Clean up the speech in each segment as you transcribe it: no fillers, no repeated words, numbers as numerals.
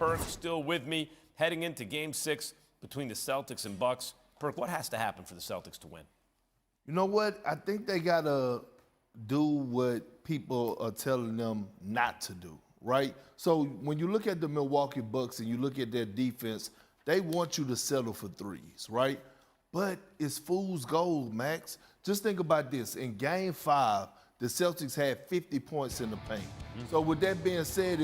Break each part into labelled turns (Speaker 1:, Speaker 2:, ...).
Speaker 1: Perk still with me, heading into Game 6 between the Celtics and Bucks. Perk, what has to happen for the Celtics to win?
Speaker 2: You know what? I think they got to do what people are telling them not to do, right? So when you look at the Milwaukee Bucks and you look at their defense, they want you to settle for threes, right? But it's fool's gold, Max. Just think about this. In Game 5, the Celtics had 50 points in the paint. So with that being said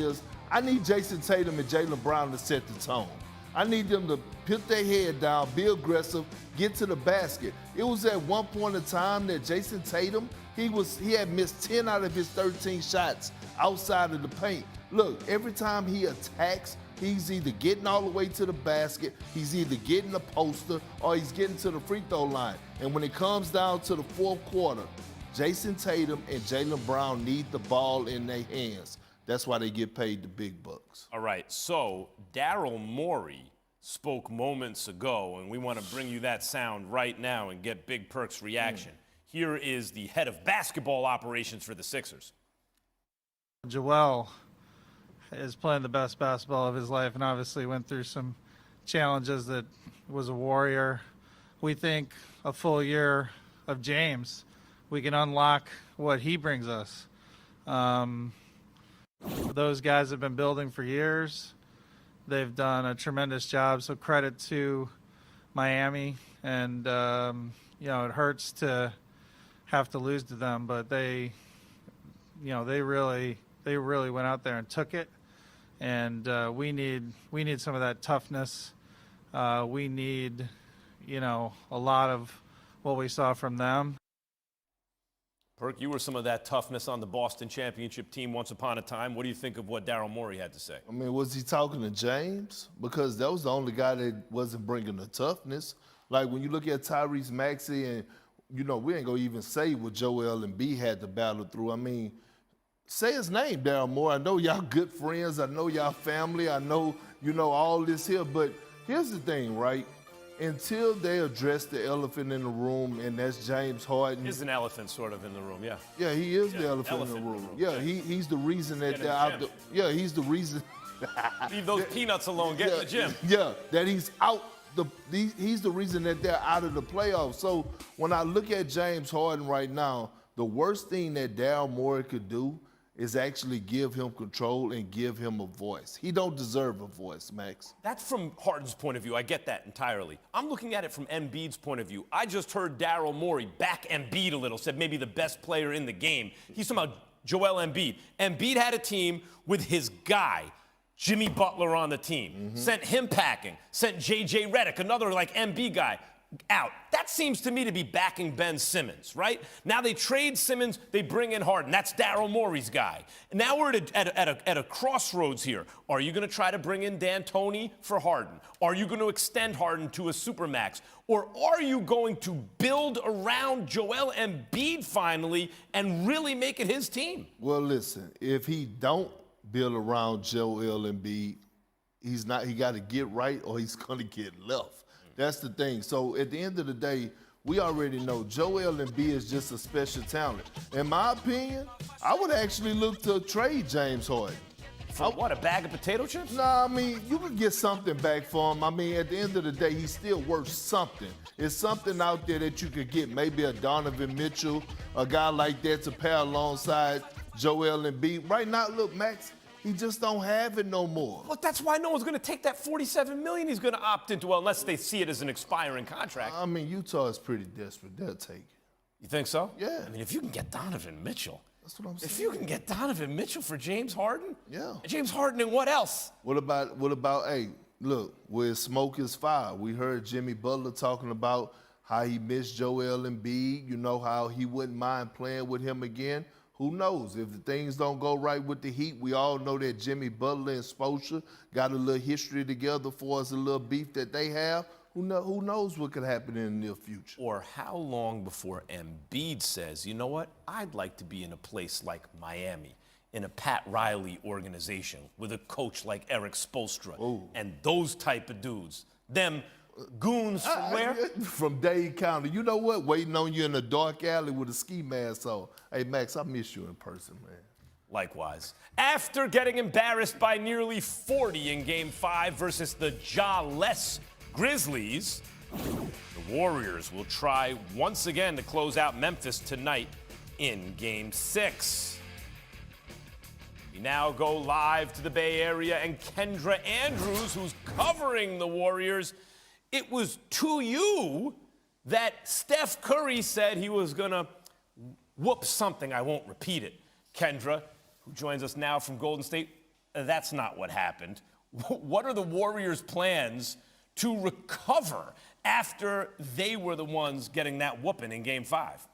Speaker 2: I need Jason Tatum and Jaylen Brown to set the tone. I need them to put their head down, be aggressive, get to the basket. It was at one point in time that Jason Tatum, he had missed 10 out of his 13 shots outside of the paint. Look, every time he attacks, he's either getting all the way to the basket, he's either getting a poster, or he's getting to the free throw line. And when it comes down to the fourth quarter, Jason Tatum and Jaylen Brown need the ball in their hands. That's why they get paid the big bucks.
Speaker 1: All right, so Daryl Morey spoke moments ago, and we want to bring you that sound right now and get Big Perk's reaction. Here is the head of basketball operations for the Sixers.
Speaker 3: Joel is playing the best basketball of his life and obviously went through some challenges that was a warrior. We think a full year of James, we can unlock what he brings us. Those guys have been building for years. They've done a tremendous job, so credit to Miami. And, it hurts to have to lose to them, but they really went out there and took it. And we need some of that toughness. We need, a lot of what we saw from them.
Speaker 1: Perk, you were some of that toughness on the Boston championship team once upon a time. What do you think of what Daryl Morey had to say?
Speaker 2: I mean, was he talking to James? Because that was the only guy that wasn't bringing the toughness. Like when you look at Tyrese Maxey and, we ain't going to even say what Joel Embiid had to battle through. I mean, say his name, Daryl Morey. I know y'all good friends. I know y'all family. I know, all this here. But here's the thing, right? Until they address the elephant in the room, and that's James Harden.
Speaker 1: He's an elephant sort of in the room, yeah.
Speaker 2: Yeah, he is the elephant in the room. Yeah, he's the reason that they're out. He's the reason.
Speaker 1: Leave those peanuts alone. Get in the gym.
Speaker 2: Yeah, that he's out. He's the reason that they're out of the playoffs. So when I look at James Harden right now, the worst thing that Daryl Morey could do is actually give him control and give him a voice. He don't deserve a voice, Max.
Speaker 1: That's from Harden's point of view. I get that entirely. I'm looking at it from Embiid's point of view. I just heard Daryl Morey back Embiid a little, said maybe the best player in the game. He's talking about Joel Embiid. Embiid had a team with his guy, Jimmy Butler, on the team. Sent him packing. Sent J.J. Redick, another like Embiid guy, out. That seems to me to be backing Ben Simmons, right? Now they trade Simmons, they bring in Harden. That's Daryl Morey's guy. Now we're at a crossroads here. Are you going to try to bring in D'Antoni for Harden? Are you going to extend Harden to a supermax? Or are you going to build around Joel Embiid finally and really make it his team?
Speaker 2: Well, listen, if he don't build around Joel Embiid, he got to get right or he's going to get left. That's the thing. So at the end of the day, we already know Joel Embiid is just a special talent. In my opinion, I would actually look to trade James Harden.
Speaker 1: For what, a bag of potato chips?
Speaker 2: Nah, I mean, you could get something back for him. I mean, at the end of the day, he's still worth something. It's something out there that you could get, maybe a Donovan Mitchell, a guy like that to pair alongside Joel Embiid. Right now, look, Max, he just don't have it no more.
Speaker 1: Well, that's why no one's going to take that $47 million he's going to opt into, well, unless they see it as an expiring contract.
Speaker 2: I mean, Utah is pretty desperate. They'll take it.
Speaker 1: You think so?
Speaker 2: Yeah.
Speaker 1: I mean, if you can get Donovan Mitchell.
Speaker 2: That's what I'm saying.
Speaker 1: If you can get Donovan Mitchell for James Harden?
Speaker 2: Yeah.
Speaker 1: James Harden and what else?
Speaker 2: What about, hey, look, where smoke is fire. We heard Jimmy Butler talking about how he missed Joel Embiid, how he wouldn't mind playing with him again. Who knows? If the things don't go right with the Heat, we all know that Jimmy Butler and Spoelstra got a little history together for us, a little beef that they have. Who knows what could happen in the near future?
Speaker 1: Or how long before Embiid says, you know what, I'd like to be in a place like Miami, in a Pat Riley organization, with a coach like Eric Spoelstra, and those type of dudes. Them goons from where?
Speaker 2: From Dade County. You know what? Waiting on you in a dark alley with a ski mask on. Hey, Max, I miss you in person, man.
Speaker 1: Likewise. After getting embarrassed by nearly 40 in Game 5 versus the jaw-less Grizzlies, the Warriors will try once again to close out Memphis tonight in Game 6. We now go live to the Bay Area and Kendra Andrews, who's covering the Warriors. It was to you that Steph Curry said he was going to whoop something. I won't repeat it. Kendra, who joins us now from Golden State, that's not what happened. What are the Warriors' plans to recover after they were the ones getting that whooping in Game 5?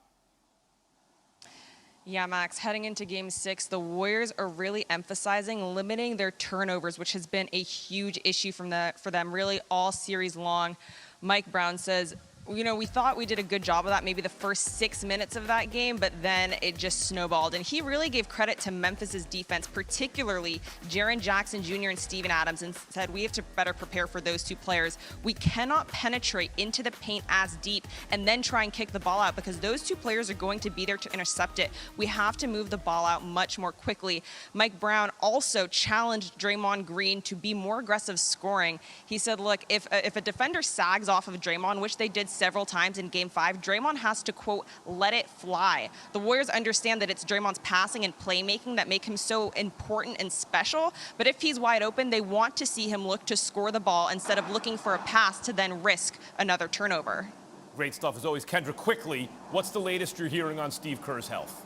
Speaker 4: Yeah, Max, heading into Game 6, the Warriors are really emphasizing limiting their turnovers, which has been a huge issue for them really all series long. Mike Brown says, you know, we thought we did a good job of that maybe the first 6 minutes of that game, but then it just snowballed. And he really gave credit to Memphis's defense, particularly Jaren Jackson Jr. and Steven Adams, and said we have to better prepare for those two players. We cannot penetrate into the paint as deep and then try and kick the ball out because those two players are going to be there to intercept it. We have to move the ball out much more quickly. Mike Brown also challenged Draymond Green to be more aggressive scoring. He said, look, if a defender sags off of Draymond, which they did several times in Game 5, Draymond has to, quote, let it fly. The Warriors understand that it's Draymond's passing and playmaking that make him so important and special, but if he's wide open, they want to see him look to score the ball instead of looking for a pass to then risk another turnover.
Speaker 1: Great stuff as always. Kendra, quickly, what's the latest you're hearing on Steve Kerr's health?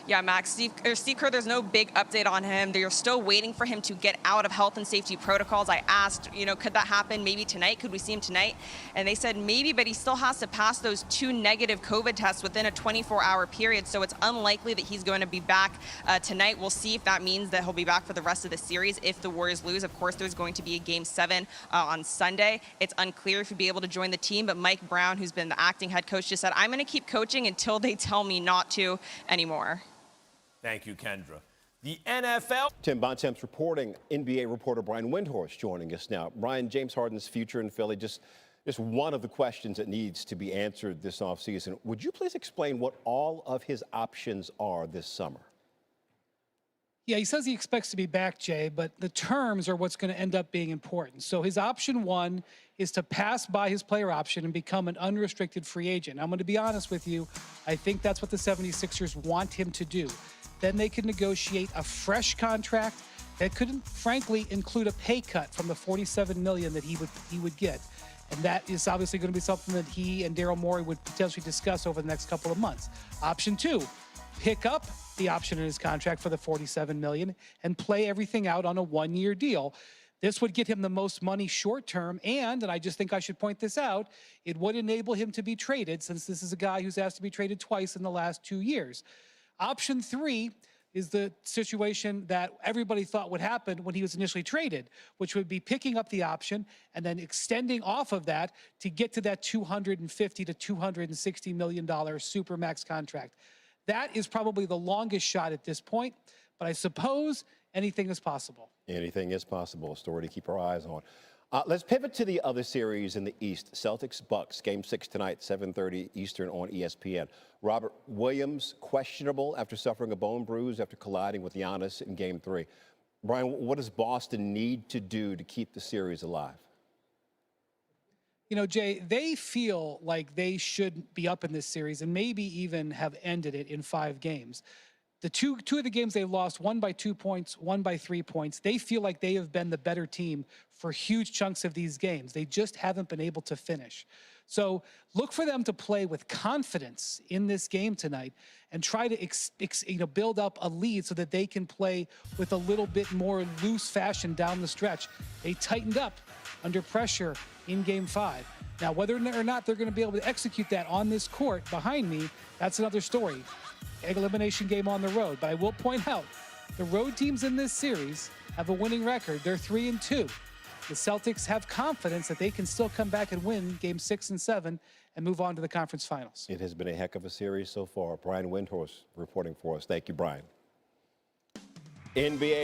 Speaker 4: Yeah, Max, Steve Kerr, there's no big update on him. They're still waiting for him to get out of health and safety protocols. I asked, you know, could that happen maybe tonight? Could we see him tonight? And they said maybe, but he still has to pass those 2 negative COVID tests within a 24-hour period. So it's unlikely that he's going to be back tonight. We'll see if that means that he'll be back for the rest of the series if the Warriors lose. Of course, there's going to be a Game 7 on Sunday. It's unclear if he'll be able to join the team, but Mike Brown, who's been the acting head coach, just said, I'm going to keep coaching until they tell me not to anymore.
Speaker 1: Thank you, Kendra. The NFL.
Speaker 5: Tim Bontemps reporting. NBA reporter Brian Windhorst joining us now. Brian, James Harden's future in Philly, just one of the questions that needs to be answered this offseason. Would you please explain what all of his options are this summer?
Speaker 6: Yeah, he says he expects to be back, Jay, but the terms are what's going to end up being important. So his option 1 is to pass by his player option and become an unrestricted free agent. I'm going to be honest with you. I think that's what the 76ers want him to do. Then they could negotiate a fresh contract that could, frankly, include a pay cut from the $47 million that he would get. And that is obviously going to be something that he and Daryl Morey would potentially discuss over the next couple of months. Option 2, pick up the option in his contract for the $47 million and play everything out on a 1-year deal. This would get him the most money short term, and I just think I should point this out, it would enable him to be traded, since this is a guy who's asked to be traded twice in the last 2 years. Option 3 is the situation that everybody thought would happen when he was initially traded, which would be picking up the option and then extending off of that to get to that $250 to $260 million supermax contract. That is probably the longest shot at this point, but I suppose anything is possible.
Speaker 5: Anything is possible. A story to keep our eyes on. Let's pivot to the other series in the East. Celtics Bucks, Game 6 tonight, 7:30 Eastern on ESPN. Robert Williams, questionable after suffering a bone bruise after colliding with Giannis in Game 3. Brian, what does Boston need to do to keep the series alive?
Speaker 6: You know, Jay, they feel like they should be up in this series and maybe even have ended it in 5 games. The two of the games they lost, one by 2 points, one by 3 points. They feel like they have been the better team for huge chunks of these games. They just haven't been able to finish. So look for them to play with confidence in this game tonight and try to build up a lead so that they can play with a little bit more loose fashion down the stretch. They tightened up under pressure in Game 5. Now, whether or not they're going to be able to execute that on this court behind me, that's another story. Elimination game on the road. But I will point out, the road teams in this series have a winning record. They're 3-2. The Celtics have confidence that they can still come back and win Game 6 and 7 and move on to the conference finals.
Speaker 5: It has been a heck of a series so far. Brian Windhorst reporting for us. Thank you, Brian. NBA